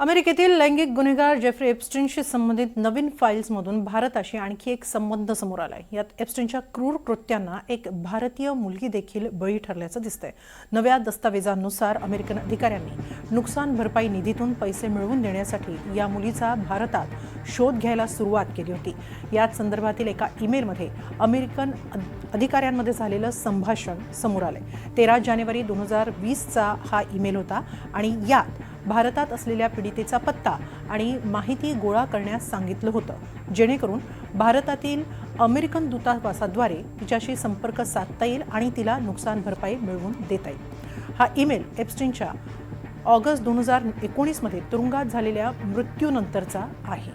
अमेरिकेतील लैंगिक गुन्हेगार जेफ्री एप्स्टीनशी संबंधित नवीन फाईल्समधून भारताशी आणखी एक संबंध समोर आलाय। यात एप्स्टीनच्या क्रूर कृत्यांना एक भारतीय मुलगी देखील बळी ठरल्याचं दिसतंय। नव्या दस्तावेजानुसार अमेरिकन अधिकाऱ्यांनी नुकसान भरपाई निधीतून पैसे मिळवून देण्यासाठी या मुलीचा भारतात शोध घ्यायला सुरुवात केली होती। याच संदर्भातील एका ईमेलमध्ये अमेरिकन अधिकाऱ्यांमध्ये झालेलं संभाषण समोर आलंय। 13 जानेवारी 2020 चा हा ईमेल होता आणि यात भारतात असलेल्या पीडितेचा पत्ता आणि माहिती गोळा करण्यास सांगितलं होतं, जेणेकरून भारतातील अमेरिकन दूतावासाद्वारे तिच्याशी संपर्क साधता येईल आणि तिला नुकसान भरपाई मिळवून देता येईल। हा ईमेल एप्स्टीनच्या ऑगस्ट 2019 मध्ये तुरुंगात झालेल्या मृत्यूनंतरचा आहे।